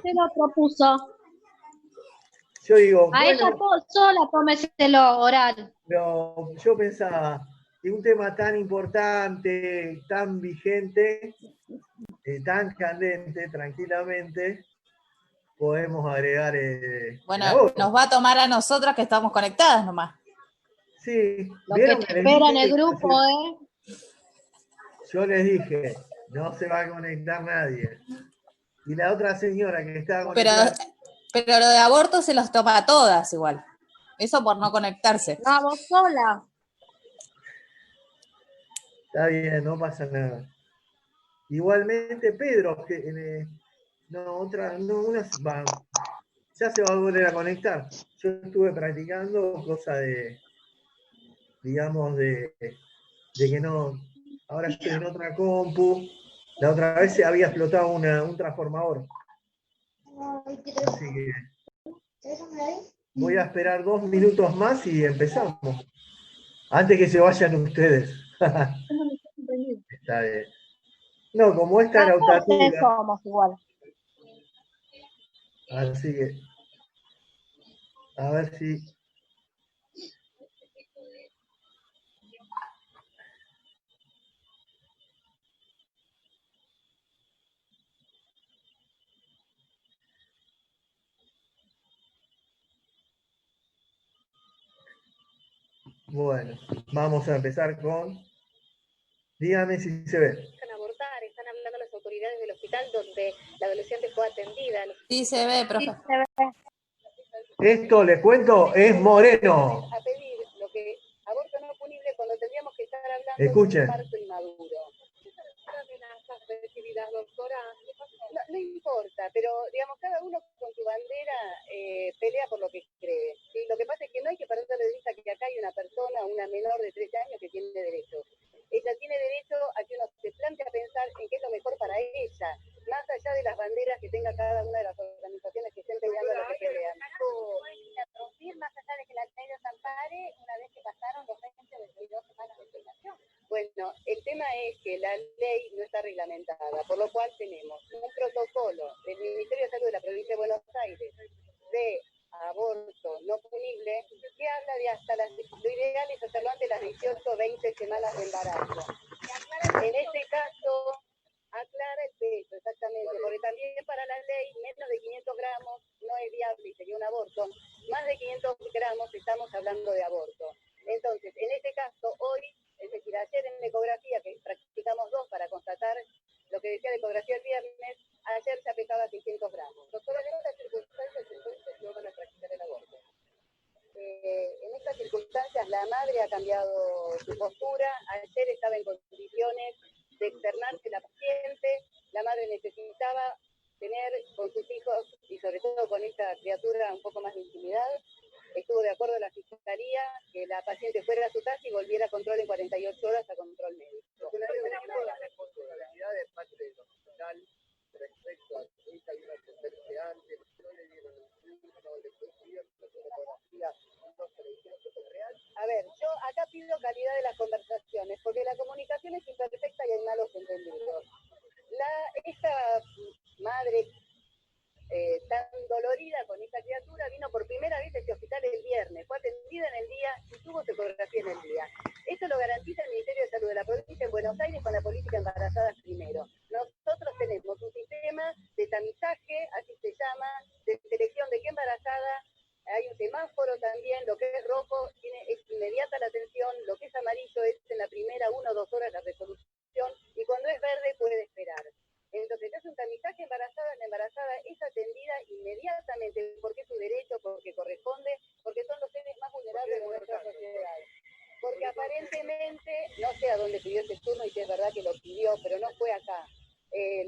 ¿Qué lo propuso? Yo digo, A ella sola tómeselo oral. Pero yo pensaba, que un tema tan importante, tan vigente, tan candente, tranquilamente, podemos agregar bueno, nos va a tomar a nosotras que estamos conectadas nomás. Sí. Lo que te espera en el grupo, Yo les dije, no se va a conectar nadie. Y la otra señora que estaba conectada... Pero lo de aborto se los toma a todas igual. Eso por no conectarse. No, vos sola. Está bien, no pasa nada. Igualmente, Pedro, que ya se va a volver a conectar. Yo estuve practicando cosa de, digamos, de que no, ahora estoy en otra compu. La otra vez se había explotado un transformador. Así que voy a esperar 2 minutos más y empezamos. Antes que se vayan ustedes. Está bien. No, como esta era optativa. Somos igual. Así que, a ver si... Bueno, vamos a empezar con... Dígame si se ve. Están hablando las autoridades del hospital donde la adolescente fue atendida. Sí se ve, profe. Sí se ve. Esto, les cuento, es Moreno. A pedir lo que aborto no punible cuando tendríamos que estar hablando Escuchen. de un parto inmaduro. Recibidas, doctora. No importa, pero digamos, cada uno con su bandera pelea por lo que cree. ¿Sí? Lo que pasa es que no hay que perder de vista que acá hay una persona, una menor de 13 años que tiene derecho. Ella tiene derecho a que uno se plantee a pensar en qué es lo mejor para ella, más allá de las banderas que tenga cada una de las organizaciones que estén peleando lo que pelean. Más allá de que la ley los ampare, una vez que pasaron los 20 de 22 semanas de gestación. Bueno, el tema es que la ley no está reglamentada, por lo cual tenemos un protocolo del Ministerio de Salud de la Provincia de Buenos Aires de aborto no punible que habla de hasta lo ideal es hacerlo antes de las 18 o 20 semanas de embarazo. En este caso, aclara el peso, exactamente, porque también para la ley menos de 500 gramos no es viable y sería un aborto. Más de 500 gramos estamos hablando de aborto. Entonces, en este caso, hoy, es decir, ayer en la ecografía, que practicamos 2 para constatar lo que decía la ecografía el viernes, ayer se pesaba 600 gramos. Doctora, en estas circunstancias, entonces, no van a practicar el aborto. En estas circunstancias, la madre ha cambiado su postura. Ayer estaba en condiciones de externarse la paciente. La madre necesitaba tener con sus hijos y sobre todo con esta criatura un poco más de intimidad. Estuvo de acuerdo la fiscalía que la paciente fuera a su casa y volviera a control en 48 horas a control médico. La responsabilidad de parte del hospital respecto a esta y una sentencia antes, no le dieron a ver, yo acá pido calidad de las conversaciones, porque la comunicación es imperfecta y hay malos entendidos. Esta madre tan dolorida con esta criatura vino por primera vez a este hospital el viernes, fue atendida en el día y tuvo su ecografía en el día. Esto lo garantiza el Ministerio de Salud de la Provincia de Buenos Aires con la política embarazadas primero. Nosotros tenemos un sistema de tamizaje, así se llama, de selección de qué embarazada. Hay un semáforo también, lo que es rojo es inmediata la atención, lo que es amarillo es en la primera 1 o 2 horas la resolución y cuando es verde puede esperar. Entonces es un tamizaje embarazada, la embarazada es atendida inmediatamente porque es su derecho, porque corresponde, porque son los seres más vulnerables de nuestra sociedad. Porque aparentemente, no sé a dónde pidió ese turno y si es verdad que lo pidió, pero no fue acá.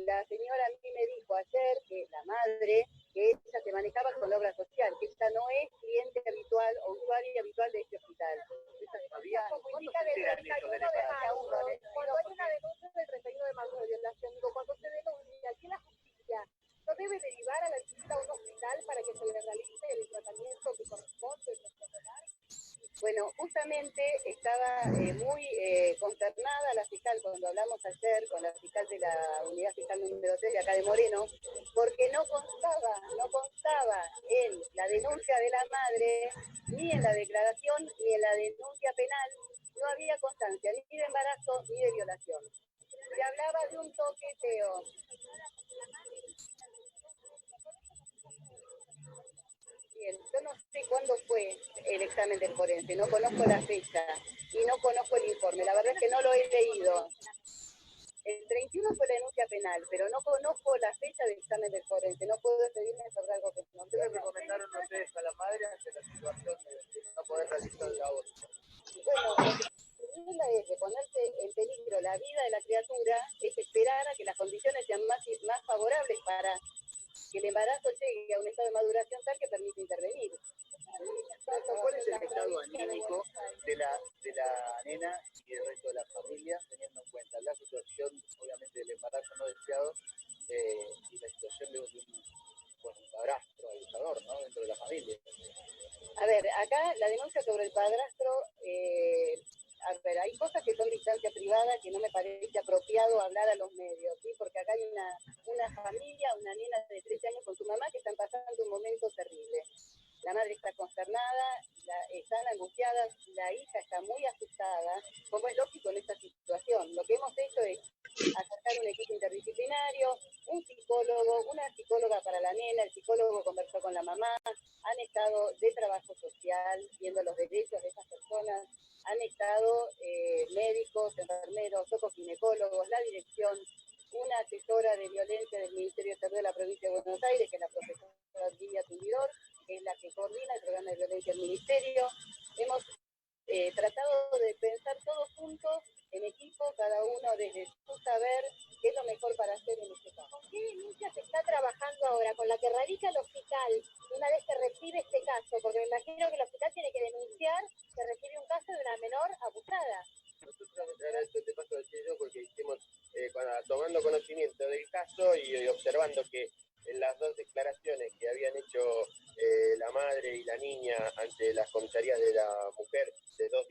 La señora a mí me dijo ayer que la madre, que ella se manejaba con la obra social, que ella no es cliente habitual o usuaria habitual de este hospital. Comunica del 31 de marzo, cuando hay una denuncia del 31 de marzo de violación, digo, cuando se denuncia, aquí la justicia no debe derivar a la chica a un hospital para que se le realice el tratamiento que corresponde. Bueno, justamente estaba muy consternada la fiscal cuando hablamos ayer con la fiscal de la unidad fiscal número 3 de acá de Moreno, porque no constaba no constaba en la denuncia de la madre, ni en la declaración, ni en la denuncia penal, no había constancia ni de embarazo ni de violación. Se hablaba de un toqueteo. Bien, yo no sé cuándo fue el examen del forense, no conozco la fecha y no conozco el informe, la verdad es que no lo he leído. El 31 fue la denuncia penal, pero no conozco la fecha del examen del forense, no puedo decidirme sobre algo que no. ¿Qué le recomendaron ustedes a la madre ante la situación de no poder realizar el aborto? Bueno, lo que es de ponerse en peligro la vida de la criatura es esperar a que las condiciones sean más favorables para que el embarazo llegue a un estado de maduración tal que permite intervenir. ¿Cuál es el estado anímico de la nena y del resto de la familia, teniendo en cuenta la situación, obviamente, del embarazo no deseado y la situación de un padrastro abusador, ¿no?, dentro de la familia? A ver, acá la denuncia sobre el padrastro, a ver, hay cosas que son de instancia privada que no me parece apropiado hablar a los medios, ¿sí? Porque acá hay una familia, una nena de 13 años con su mamá que están pasando un momento terrible. La madre está consternada, están angustiadas, la hija está muy asustada, como es lógico en esta situación. Lo que hemos hecho es acercar un equipo interdisciplinario, un psicólogo, una psicóloga para la nena, el psicólogo conversó con la mamá, han estado de trabajo social, viendo los derechos de esas personas, han estado médicos, enfermeros, ginecólogos, la dirección, una asesora de violencia del Ministerio de Salud de la provincia de Buenos Aires, que es la profesora Lidia Tundidor, que es la que coordina el programa de violencia del Ministerio. Hemos tratado de pensar todos juntos, en equipo, cada uno desde su saber, qué es lo mejor para hacer en este caso. ¿Con qué denuncia se está trabajando ahora? ¿Con la que radica el hospital una vez que recibe este caso? Porque me imagino que el hospital tiene que denunciar que recibe un caso de una menor abusada. Nosotros, ahora esto te paso a decir yo porque hicimos, tomando conocimiento del caso y observando que en las dos declaraciones que habían hecho la madre y la niña ante las comisarías de la mujer de dos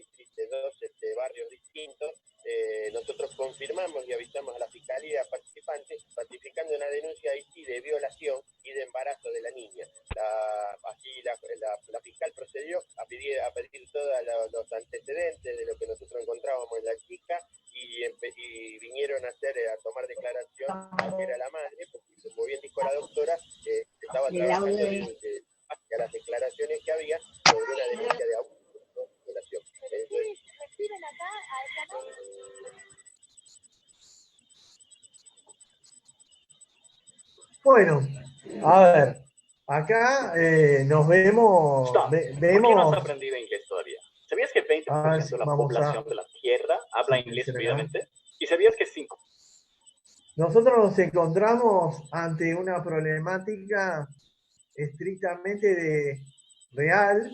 barrios distintos, nosotros confirmamos y avisamos a la fiscalía participante, ratificando una denuncia ahí sí de violación y de embarazo de la niña. La fiscal procedió a pedir todos los antecedentes de lo que nosotros encontrábamos en la chica y vinieron a tomar declaración a que era la madre, porque como bien dijo la doctora, estaba trabajando hacia las declaraciones que había sobre una denuncia de abuso, ¿no?, violación. ¿Reciben acá a esa madre? Bueno, a ver, acá nos vemos, Stop. ¿Por qué no vemos, has aprendido inglés todavía? ¿Sabías que 20% de la población de la Tierra habla inglés fluidamente? ¿Y sabías que 5? nosotros nos encontramos ante una problemática estrictamente real,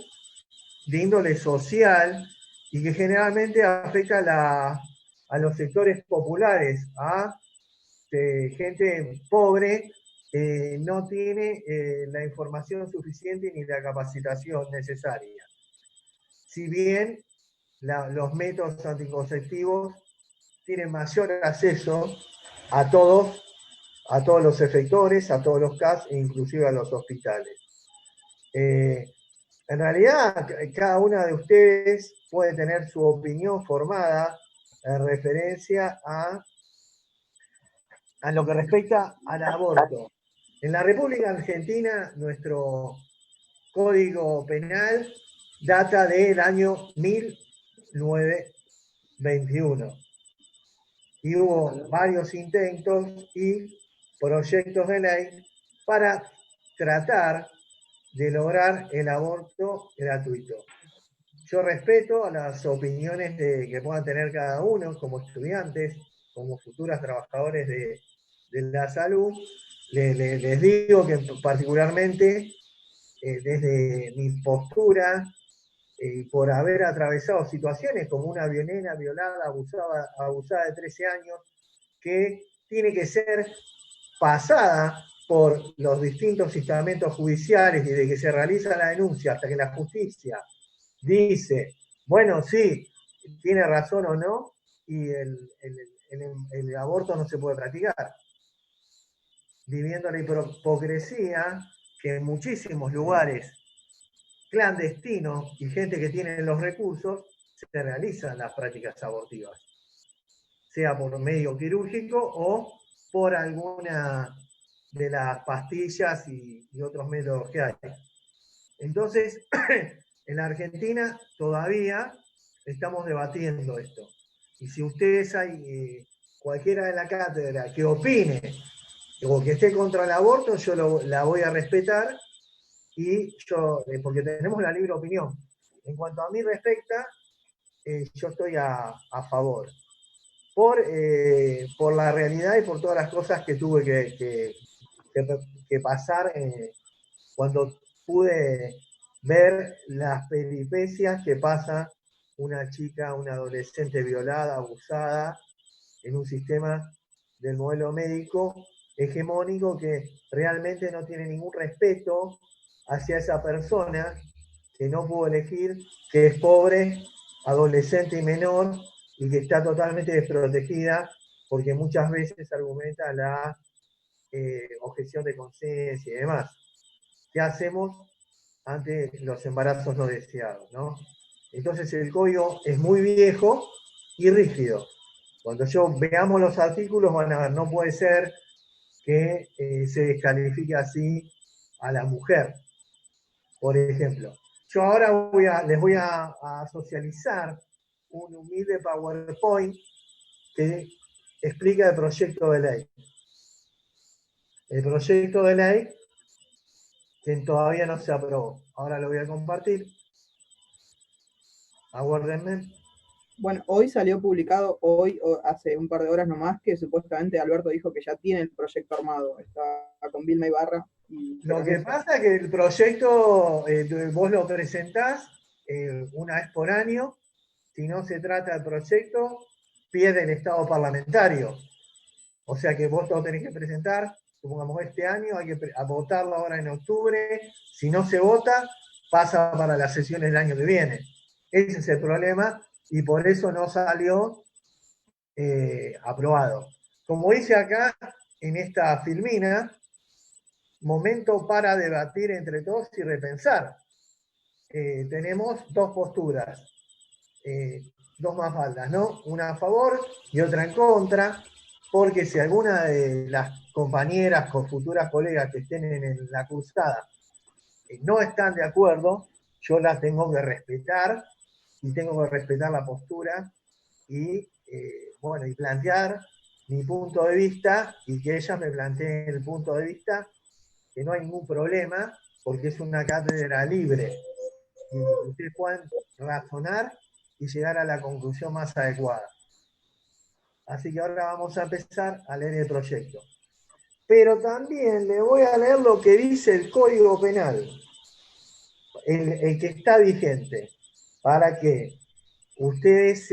de índole social, y que generalmente afecta a los sectores populares, a gente pobre que no tiene la información suficiente ni la capacitación necesaria. Si bien los métodos anticonceptivos tienen mayor acceso a todos los efectores, a todos los casos, e inclusive a los hospitales. En realidad, cada una de ustedes puede tener su opinión formada en referencia a lo que respecta al aborto. En la República Argentina, nuestro Código Penal data del año 1921. Y hubo varios intentos y proyectos de ley para tratar de lograr el aborto gratuito. Yo respeto a las opiniones que puedan tener cada uno como estudiantes, como futuros trabajadores de la salud. Les digo que particularmente desde mi postura, por haber atravesado situaciones como una nena violada, abusada de 13 años, que tiene que ser pasada por los distintos estamentos judiciales y de que se realiza la denuncia hasta que la justicia dice, bueno, sí, tiene razón o no, y el aborto no se puede practicar. Viviendo la hipocresía que en muchísimos lugares clandestinos y gente que tiene los recursos se realizan las prácticas abortivas, sea por medio quirúrgico o por alguna de las pastillas y otros métodos que hay. Entonces, en la Argentina todavía estamos debatiendo esto. Y si ustedes hay cualquiera de la cátedra que opine o que esté contra el aborto, yo la voy a respetar, y yo, porque tenemos la libre opinión. En cuanto a mí respecta, yo estoy a favor. Por la realidad y por todas las cosas que tuve que pasar cuando pude ver las peripecias que pasa una chica, una adolescente violada, abusada, en un sistema del modelo médico hegemónico que realmente no tiene ningún respeto hacia esa persona que no pudo elegir, que es pobre, adolescente y menor, y que está totalmente desprotegida porque muchas veces argumenta la objeción de conciencia y demás. ¿Qué hacemos ante los embarazos no deseados, ¿no? Entonces el código es muy viejo y rígido. Cuando veamos los artículos van a ver, no puede ser que se descalifique así a la mujer. Por ejemplo, yo ahora les voy a socializar un humilde PowerPoint que explica el proyecto de ley. El proyecto de ley que todavía no se aprobó. Ahora lo voy a compartir. Aguárdenme. Bueno, hoy salió publicado, hace un par de horas nomás, que supuestamente Alberto dijo que ya tiene el proyecto armado. Está con Vilma Ibarra. Lo que pasa es que el proyecto vos lo presentás una vez por año. Si no se trata del proyecto, pierde el estado parlamentario. O sea que vos lo tenés que presentar, supongamos este año, hay que votarlo ahora en octubre. Si no se vota, pasa para las sesiones del año que viene. Ese es el problema y por eso no salió aprobado. Como dice acá en esta filmina, momento para debatir entre todos y repensar. Tenemos dos posturas, dos mafaldas, ¿no? Una a favor y otra en contra, porque si alguna de las compañeras o futuras colegas que estén en la cursada no están de acuerdo, yo las tengo que respetar y tengo que respetar la postura y, bueno, y plantear mi punto de vista y que ellas me planteen el punto de vista, que no hay ningún problema porque es una cátedra libre y ustedes pueden razonar y llegar a la conclusión más adecuada. Así que ahora vamos a empezar a leer el proyecto. Pero también le voy a leer lo que dice el Código Penal, el que está vigente, para que ustedes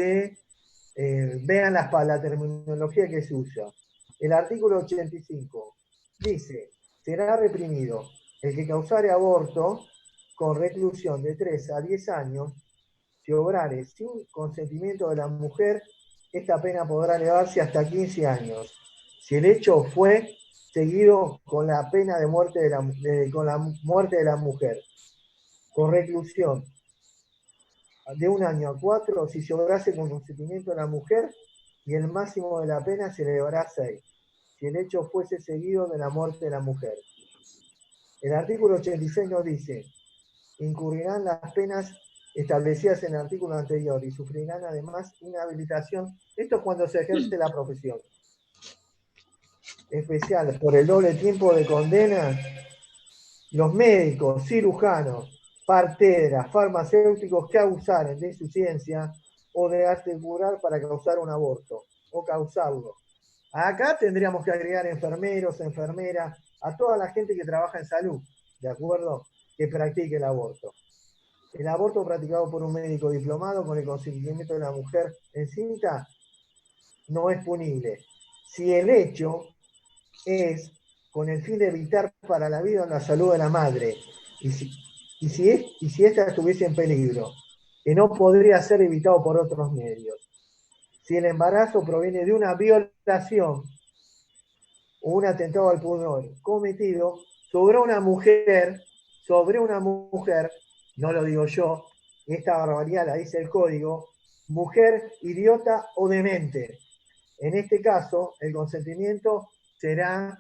vean la terminología que se usa. El artículo 85 dice: será reprimido el que causare aborto con reclusión de 3 a 10 años, si obrare sin consentimiento de la mujer, esta pena podrá elevarse hasta 15 años. Si el hecho fue seguido con la pena de muerte con la muerte de la mujer, con reclusión de 1 año a 4, si se obrase con consentimiento de la mujer, y el máximo de la pena se elevará a 6, si el hecho fuese seguido de la muerte de la mujer. El artículo 86 nos dice: incurrirán las penas establecidas en el artículo anterior y sufrirán además inhabilitación. Esto es cuando se ejerce la profesión especial por el doble tiempo de condena los médicos, cirujanos, parteras, farmacéuticos que abusaren de su ciencia o de asegurar para causar un aborto o causarlo. Acá tendríamos que agregar enfermeros, enfermeras, a toda la gente que trabaja en salud, ¿de acuerdo? Que practique el aborto. El aborto practicado por un médico diplomado con el consentimiento de la mujer encinta no es punible. Si el hecho es con el fin de evitar para la vida o la salud de la madre, y si ésta estuviese en peligro, que no podría ser evitado por otros medios. Si el embarazo proviene de una violación o un atentado al pudor cometido sobre una mujer, no lo digo yo, esta barbaridad la dice el código, mujer idiota o demente. En este caso, el consentimiento será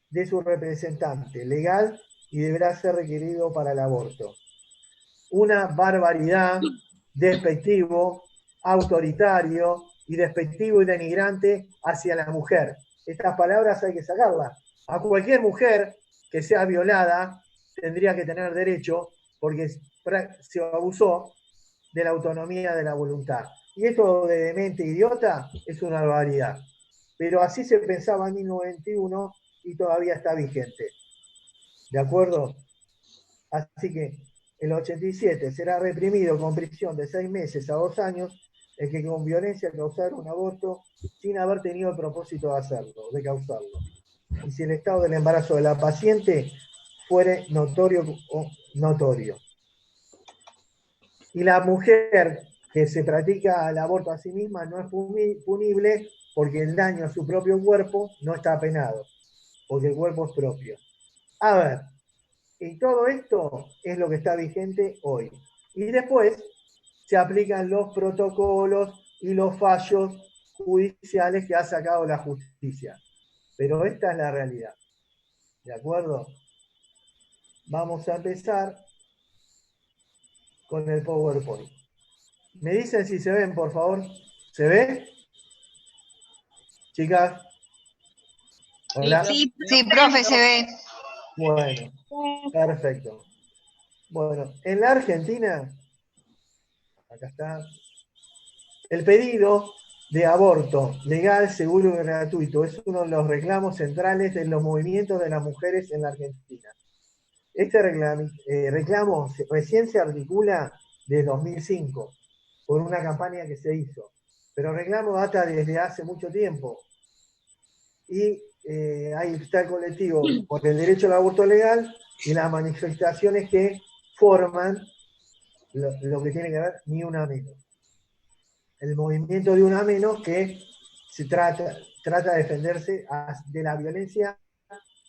de su representante legal y deberá ser requerido para el aborto. Una barbaridad, despectivo, autoritario y despectivo y denigrante hacia la mujer. Estas palabras hay que sacarlas. A cualquier mujer que sea violada tendría que tener derecho porque se abusó de la autonomía de la voluntad. Y esto de demente idiota es una barbaridad. Pero así se pensaba en 1991 y todavía está vigente. ¿De acuerdo? Así que el 87 será reprimido con prisión de 6 meses a 2 años el que con violencia causara un aborto sin haber tenido el propósito de hacerlo, de causarlo. Y si el estado del embarazo de la paciente fuere notorio o notorio. Y la mujer que se practica el aborto a sí misma no es punible porque el daño a su propio cuerpo no está penado, porque el cuerpo es propio. A ver, y todo esto es lo que está vigente hoy. Y después se aplican los protocolos y los fallos judiciales que ha sacado la justicia. Pero esta es la realidad. ¿De acuerdo? Vamos a empezar con el PowerPoint. ¿Me dicen si se ven, por favor? ¿Se ve? Chicas. ¿Hola? Sí, profe, se ve. Bueno, perfecto. Bueno, en la Argentina, acá está, el pedido de aborto legal, seguro y gratuito es uno de los reclamos centrales de los movimientos de las mujeres en la Argentina. Este reclamo recién se articula desde 2005 por una campaña que se hizo, pero el reclamo data desde hace mucho tiempo. Y ahí está el colectivo por el derecho al aborto legal y las manifestaciones que forman lo que tiene que ver Ni Una Menos. El movimiento de Una Menos que se trata de defenderse de la violencia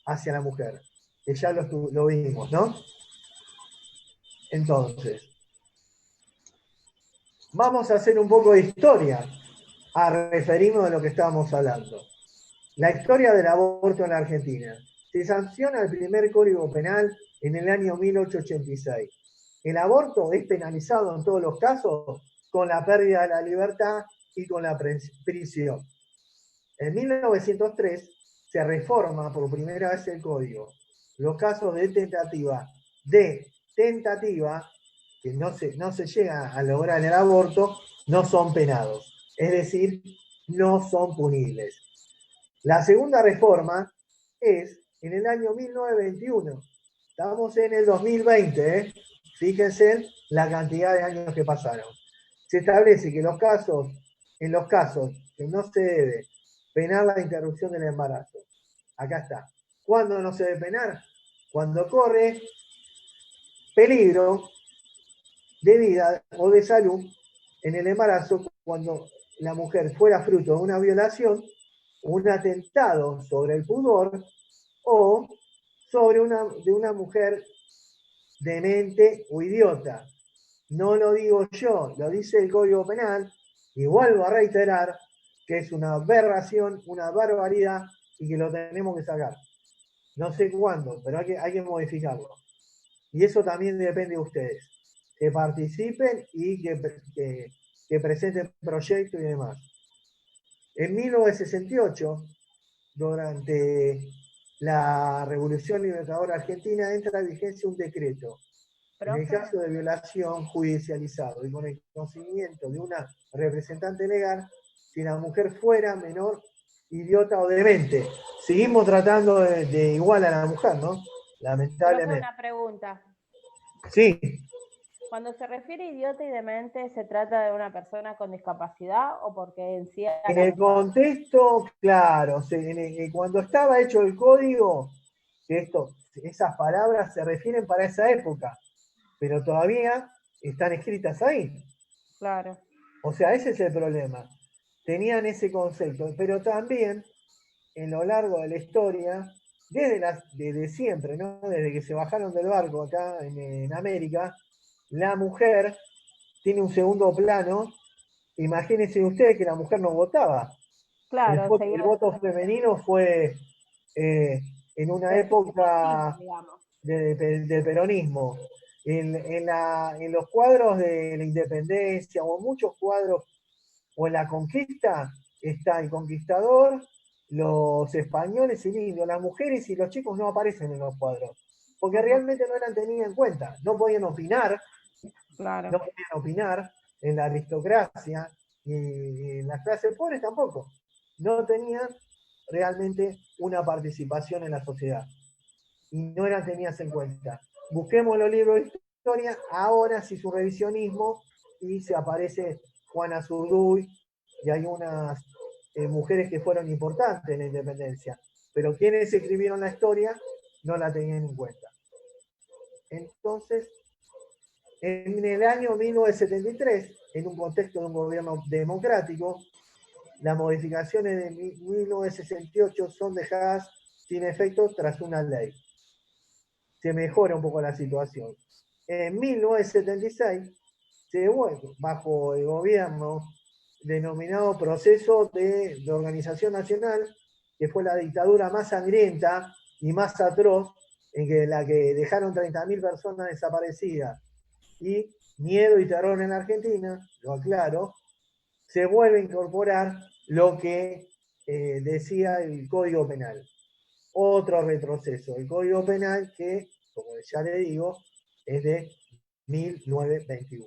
hacia la mujer, que ya lo vimos, ¿no? Entonces, vamos a hacer un poco de historia a referirnos a lo que estábamos hablando. La historia del aborto en la Argentina. Se sanciona el primer Código Penal en el año 1886. El aborto es penalizado en todos los casos con la pérdida de la libertad y con la prisión. En 1903 se reforma por primera vez el código. Los casos de tentativa, que no se llega a lograr el aborto, no son penados. Es decir, no son punibles. La segunda reforma es en el año 1921. Estamos en el 2020, ¿eh? Fíjense la cantidad de años que pasaron. Se establece que en los casos que no se debe penar la interrupción del embarazo. Acá está. ¿Cuándo no se debe penar? Cuando corre peligro de vida o de salud en el embarazo, cuando la mujer fuera fruto de una violación, un atentado sobre el pudor o sobre una mujer demente o idiota. No lo digo yo, lo dice el Código Penal, y vuelvo a reiterar que es una aberración, una barbaridad, y que lo tenemos que sacar. No sé cuándo, pero hay que modificarlo. Y eso también depende de ustedes, que participen y que presenten proyectos y demás. En 1968, durante la Revolución Libertadora Argentina, entra en vigencia un decreto. En el caso de violación judicializado y con el conocimiento de una representante legal, si la mujer fuera menor, idiota o demente. Seguimos tratando de igual a la mujer, ¿no? Lamentablemente. Una pregunta. Sí. Cuando se refiere idiota y demente, ¿se trata de una persona con discapacidad o porque en sí... En el contexto, claro, cuando estaba hecho el código, esas palabras se refieren para esa época, pero todavía están escritas ahí. Claro. O sea, ese es el problema. Tenían ese concepto, pero también, en lo largo de la historia, desde siempre, ¿no? Desde que se bajaron del barco acá en América, la mujer tiene un segundo plano. Imagínense ustedes que la mujer no votaba. Claro, El voto femenino fue en una época del peronismo. En los cuadros de la independencia, o en muchos cuadros, o en la conquista, está el conquistador, los españoles y el indio. Las mujeres y los chicos no aparecen en los cuadros, porque realmente no eran tenidas en cuenta. No podían opinar, claro. no podían opinar en la aristocracia, y en las clases pobres tampoco. No tenían realmente una participación en la sociedad y no eran tenidas en cuenta. Busquemos los libros de historia, ahora sí su revisionismo, y se aparece Juana Zurduy, y hay unas mujeres que fueron importantes en la independencia, pero quienes escribieron la historia no la tenían en cuenta. Entonces, en el año 1973, en un contexto de un gobierno democrático, las modificaciones de 1968 son dejadas sin efecto tras una ley. Se mejora un poco la situación. En 1976 se vuelve, bajo el gobierno denominado Proceso de Organización Nacional, que fue la dictadura más sangrienta y más atroz, en la que dejaron 30.000 personas desaparecidas, y miedo y terror en Argentina, lo aclaro, se vuelve a incorporar lo que decía el Código Penal. Otro retroceso. El Código Penal que, como ya le digo, es de 1921.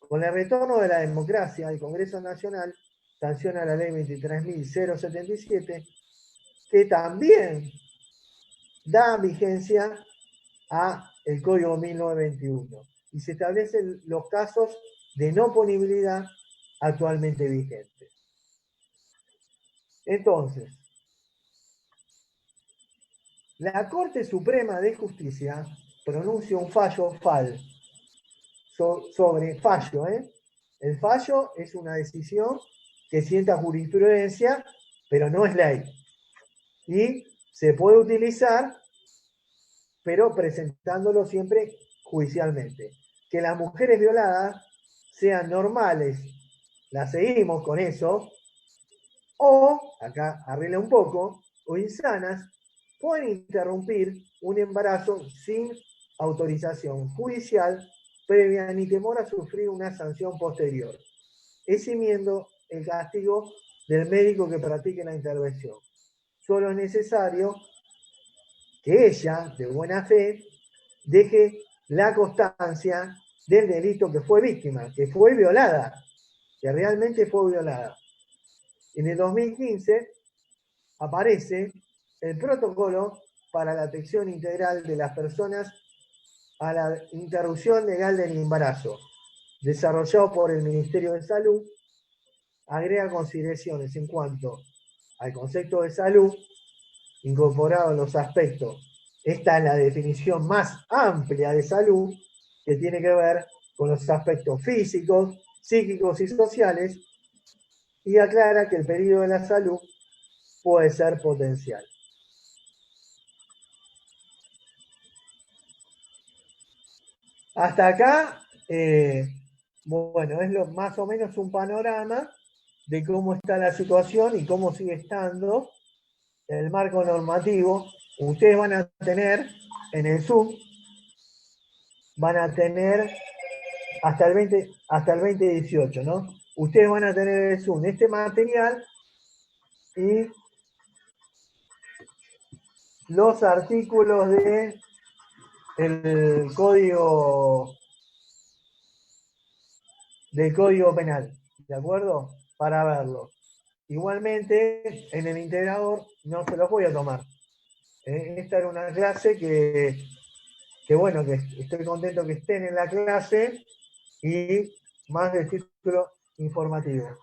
Con el retorno de la democracia, el Congreso Nacional sanciona la ley 23.077, que también da vigencia a el Código 1921 y se establecen los casos de no punibilidad actualmente vigentes. Entonces, la Corte Suprema de Justicia pronuncia un fallo sobre fallo. El fallo es una decisión que sienta jurisprudencia, pero no es ley. Y se puede utilizar, pero presentándolo siempre judicialmente. Que las mujeres violadas sean normales, las seguimos con eso, o, acá arregla un poco, o insanas, pueden interrumpir un embarazo sin autorización judicial previa ni temor a sufrir una sanción posterior, eximiendo el castigo del médico que practique la intervención. Solo es necesario que ella, de buena fe, deje la constancia del delito que fue víctima, que fue violada, que realmente fue violada. En el 2015 aparece el protocolo para la atención integral de las personas a la interrupción legal del embarazo, desarrollado por el Ministerio de Salud. Agrega consideraciones en cuanto al concepto de salud, incorporado en los aspectos. Esta es la definición más amplia de salud, que tiene que ver con los aspectos físicos, psíquicos y sociales, y aclara que el peligro de la salud puede ser potencial. Hasta acá, bueno, es más o menos un panorama de cómo está la situación y cómo sigue estando el marco normativo. Ustedes van a tener en el Zoom, van a tener hasta el 2018, ¿no? Ustedes van a tener en el Zoom este material y los artículos del Código Penal, ¿de acuerdo? Para verlo. Igualmente, en el integrador no se los voy a tomar. Esta era una clase que bueno, que estoy contento que estén en la clase, y más de título informativo.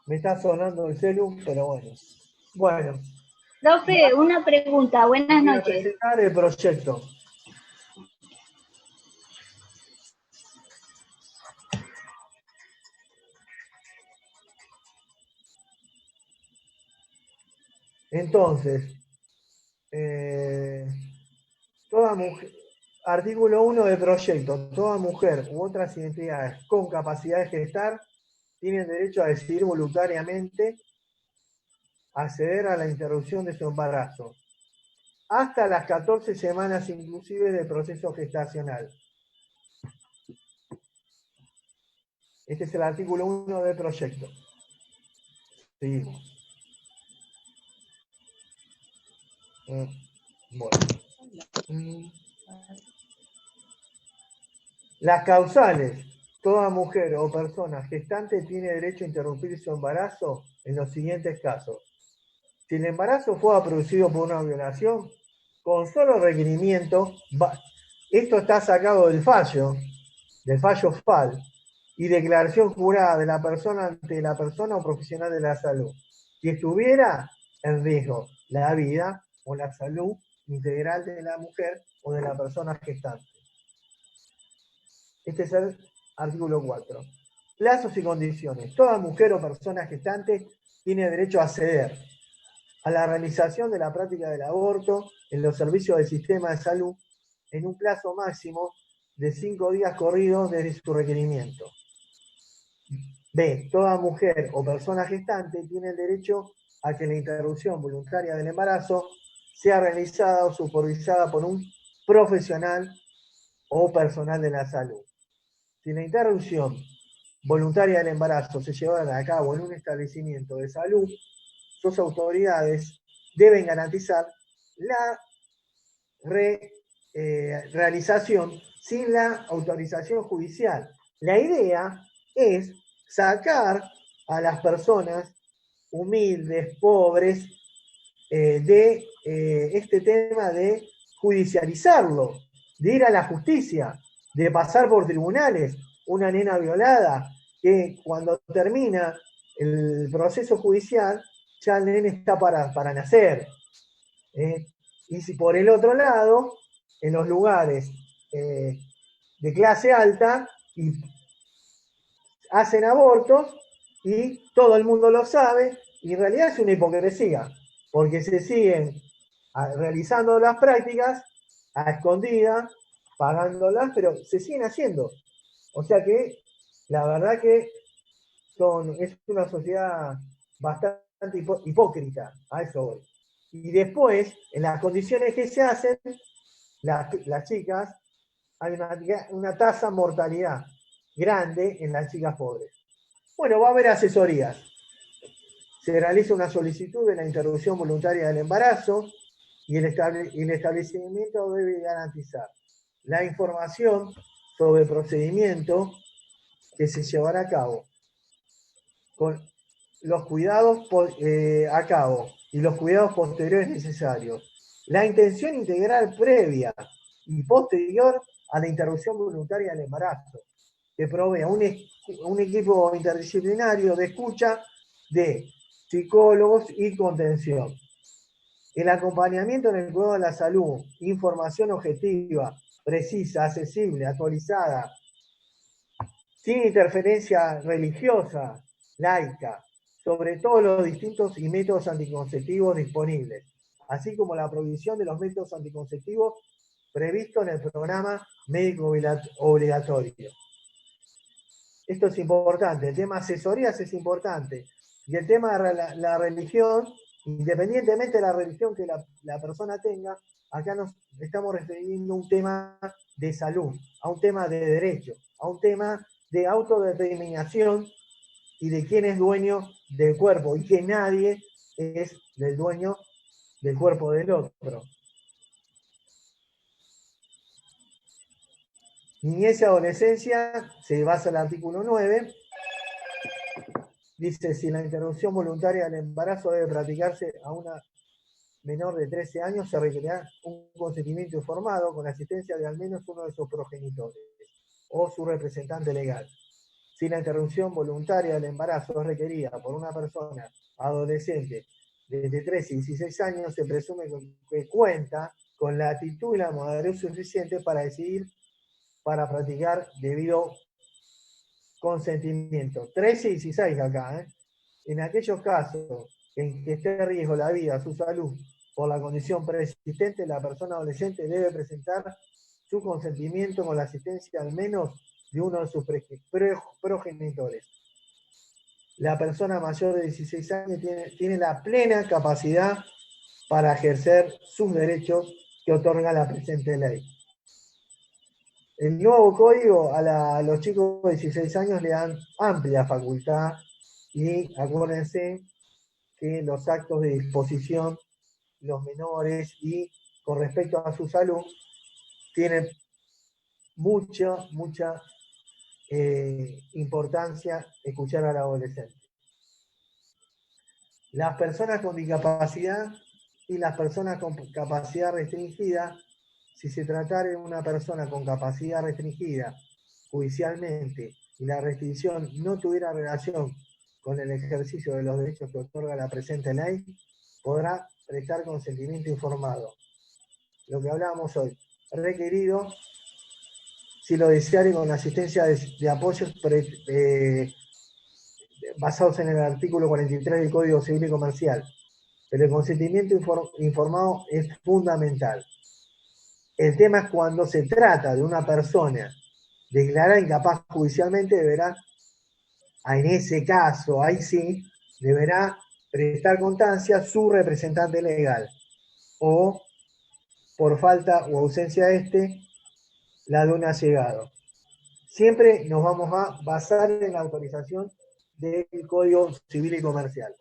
Me está sonando el celu, pero bueno. Bueno. Profe, una pregunta. Buenas voy a noches. presentar el proyecto. Entonces, toda mujer, artículo 1 del proyecto, toda mujer u otras identidades con capacidad de gestar tienen derecho a decidir voluntariamente acceder a la interrupción de su embarazo, hasta las 14 semanas inclusive del proceso gestacional. Este es el artículo 1 del proyecto. Seguimos. Bueno. Las causales. Toda mujer o persona gestante tiene derecho a interrumpir su embarazo en los siguientes casos. Si el embarazo fue producido por una violación, con solo requerimiento, esto está sacado del fallo FAL, y declaración jurada de la persona ante la persona o profesional de la salud, si estuviera en riesgo la vida o la salud integral de la mujer o de la persona gestante. Este es el artículo 4. Plazos y condiciones. Toda mujer o persona gestante tiene derecho a acceder a la realización de la práctica del aborto en los servicios del sistema de salud en un plazo máximo de 5 días corridos desde su requerimiento. B. Toda mujer o persona gestante tiene el derecho a que la interrupción voluntaria del embarazo sea realizada o supervisada por un profesional o personal de la salud. Si la interrupción voluntaria del embarazo se llevara a cabo en un establecimiento de salud, sus autoridades deben garantizar la realización sin la autorización judicial. La idea es sacar a las personas humildes, pobres, de este tema de judicializarlo, de ir a la justicia, de pasar por tribunales. Una nena violada que cuando termina el proceso judicial ya el nene está para nacer. Y si por el otro lado, en los lugares de clase alta, y hacen abortos y todo el mundo lo sabe, y en realidad es una hipocresía, porque se siguen realizando las prácticas a escondidas, pagándolas, pero se siguen haciendo. O sea que la verdad que es una sociedad bastante hipócrita, a eso voy. Y después, en las condiciones que se hacen, las chicas, hay una tasa de mortalidad grande en las chicas pobres. Bueno, va a haber asesorías. Se realiza una solicitud de la interrupción voluntaria del embarazo y el establecimiento debe garantizar la información sobre el procedimiento que se llevará a cabo, con los cuidados a cabo y los cuidados posteriores necesarios. La intención integral previa y posterior a la interrupción voluntaria del embarazo, que provea un equipo interdisciplinario de escucha de psicólogos y contención. El acompañamiento en el cuidado de la salud, información objetiva, precisa, accesible, actualizada, sin interferencia religiosa, laica, sobre todos los distintos y métodos anticonceptivos disponibles, así como la provisión de los métodos anticonceptivos previstos en el programa médico obligatorio. Esto es importante, el tema asesorías es importante, y el tema de la religión, independientemente de la religión que la persona tenga, acá nos estamos refiriendo a un tema de salud, a un tema de derecho, a un tema de autodeterminación y de quién es dueño del cuerpo, y que nadie es el dueño del cuerpo del otro. Niñez y adolescencia se basa en el artículo 9. Dice, si la interrupción voluntaria del embarazo debe practicarse a una menor de 13 años, se requerirá un consentimiento informado con la asistencia de al menos uno de sus progenitores o su representante legal. Si la interrupción voluntaria del embarazo es requerida por una persona adolescente de 13 y 16 años, se presume que cuenta con la actitud y la madurez suficiente para decidir, para practicar debido consentimiento. 13 y 16 acá, En aquellos casos en que esté en riesgo la vida, su salud, por la condición preexistente, la persona adolescente debe presentar su consentimiento con la asistencia al menos de uno de sus progenitores. La persona mayor de 16 años tiene la plena capacidad para ejercer sus derechos que otorga la presente ley. El nuevo código a los chicos de 16 años le dan amplia facultad y acuérdense que los actos de disposición, los menores y con respecto a su salud, tienen mucha importancia escuchar al adolescente. Las personas con discapacidad y las personas con capacidad restringida, si se tratara de una persona con capacidad restringida judicialmente y la restricción no tuviera relación con el ejercicio de los derechos que otorga la presente ley, podrá prestar consentimiento informado. Lo que hablábamos hoy, requerido, si lo deseare, con la asistencia de apoyos basados en el artículo 43 del Código Civil y Comercial. Pero el consentimiento informado es fundamental. El tema es cuando se trata de una persona declarada incapaz judicialmente, deberá, en ese caso, ahí sí, deberá prestar constancia su representante legal, o por falta o ausencia de la de un allegado. Siempre nos vamos a basar en la autorización del Código Civil y Comercial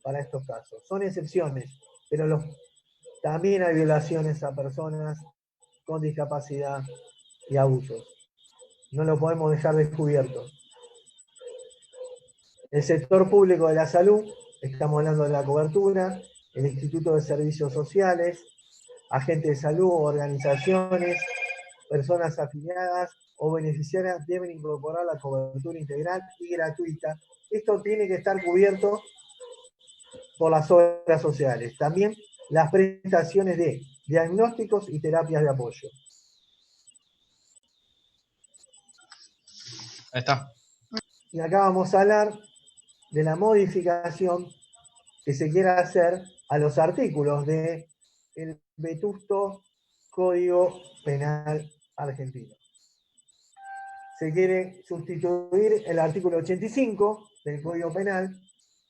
para estos casos. Son excepciones, pero también hay violaciones a personas con discapacidad y abusos. No lo podemos dejar descubierto. El sector público de la salud, estamos hablando de la cobertura, el Instituto de Servicios Sociales, agentes de salud, organizaciones, personas afiliadas o beneficiarias deben incorporar la cobertura integral y gratuita. Esto tiene que estar cubierto por las obras sociales. También las prestaciones de diagnósticos y terapias de apoyo. Ahí está. Y acá vamos a hablar de la modificación que se quiera hacer a los artículos del vetusto Código Penal argentino. Se quiere sustituir el artículo 85 del Código Penal,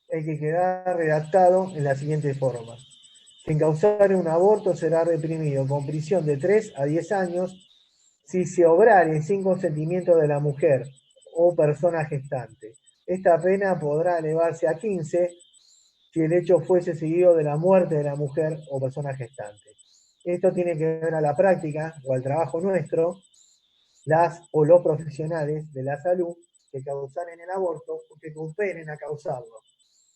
el que queda redactado en la siguiente forma. Quien causare un aborto será reprimido con prisión de 3 a 10 años si se obrare sin consentimiento de la mujer o persona gestante. Esta pena podrá elevarse a 15 si el hecho fuese seguido de la muerte de la mujer o persona gestante. Esto tiene que ver a la práctica o al trabajo nuestro, las o los profesionales de la salud que causaren el aborto o que cooperen a causarlo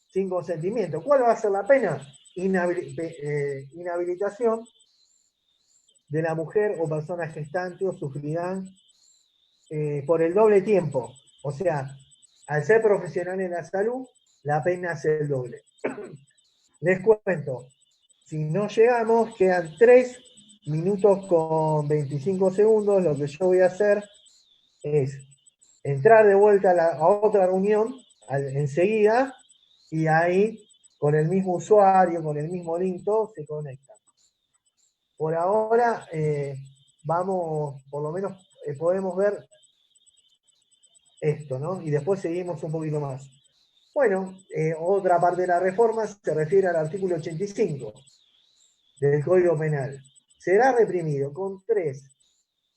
sin consentimiento. ¿Cuál va a ser la pena? Inhabilitación de la mujer o persona gestante, o sufrirán por el doble tiempo. O sea, al ser profesional en la salud, la pena es el doble. Les cuento, si no llegamos, quedan 3 minutos con 25 segundos. Lo que yo voy a hacer es entrar de vuelta a otra reunión enseguida, y ahí con el mismo usuario, con el mismo link, todos se conectan. Por ahora, vamos, por lo menos podemos ver esto, ¿no? Y después seguimos un poquito más. Bueno, otra parte de la reforma se refiere al artículo 85 del Código Penal. Será reprimido con 3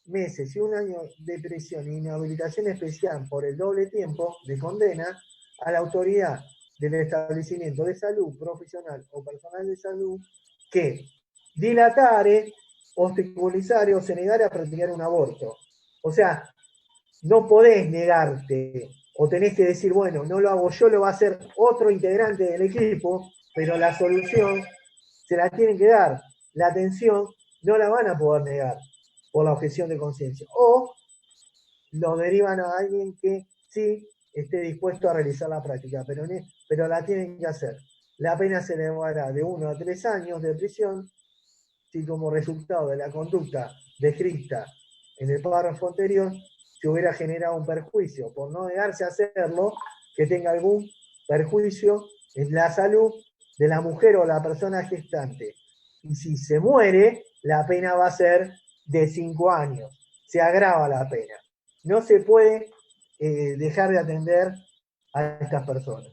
meses y 1 año de prisión e inhabilitación especial por el doble tiempo de condena a la autoridad del establecimiento de salud profesional o personal de salud que dilatare, obstaculizare o se negare a practicar un aborto. O sea, no podés negarte, o tenés que decir, bueno, no lo hago yo, lo va a hacer otro integrante del equipo, pero la solución se la tienen que dar. La atención no la van a poder negar por la objeción de conciencia. O lo derivan a alguien que sí esté dispuesto a realizar la práctica, pero la tienen que hacer. La pena se elevará de 1 a 3 años de prisión si como resultado de la conducta descrita en el párrafo anterior se hubiera generado un perjuicio por no negarse a hacerlo, que tenga algún perjuicio en la salud de la mujer o la persona gestante. Y si se muere, la pena va a ser de 5 años. Se agrava la pena. No se puede dejar de atender a estas personas.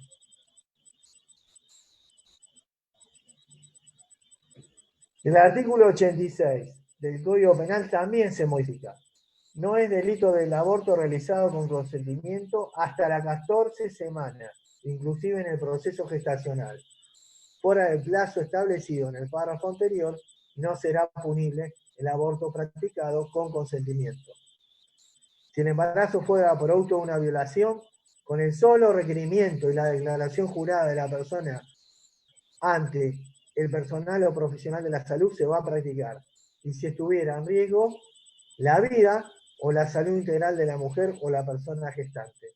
El artículo 86 del Código Penal también se modifica. No es delito del aborto realizado con consentimiento hasta las 14 semanas, inclusive en el proceso gestacional. Fuera del plazo establecido en el párrafo anterior, no será punible el aborto practicado con consentimiento. Si el embarazo fuera producto de una violación, con el solo requerimiento y la declaración jurada de la persona ante el personal o profesional de la salud, se va a practicar. Y si estuviera en riesgo la vida o la salud integral de la mujer o la persona gestante.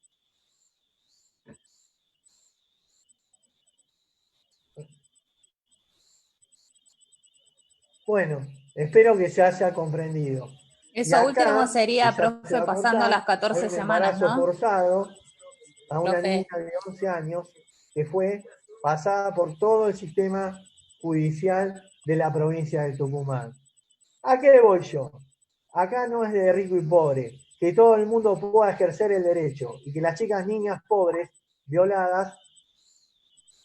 Bueno, espero que se haya comprendido. Eso último sería, profe, pasando las 14 semanas, ¿no? Forzado a una Profe. niña de 11 años que fue pasada por todo el sistema judicial de la provincia de Tucumán. ¿A qué voy yo? Acá no es de rico y pobre, que todo el mundo pueda ejercer el derecho y que las chicas niñas pobres, violadas,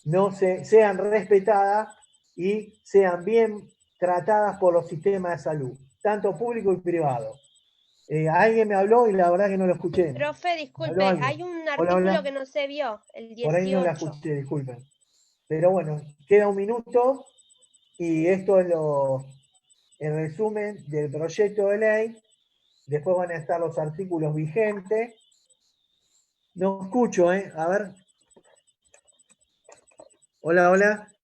no sean respetadas y sean bien tratadas por los sistemas de salud, tanto público y privado. Alguien me habló y la verdad que no lo escuché. Profe, disculpe, hay un artículo que no se vio, el 18. Por ahí no la escuché, disculpen. Pero bueno, queda un minuto y esto es el resumen del proyecto de ley. Después van a estar los artículos vigentes. No escucho, a ver. Hola, hola.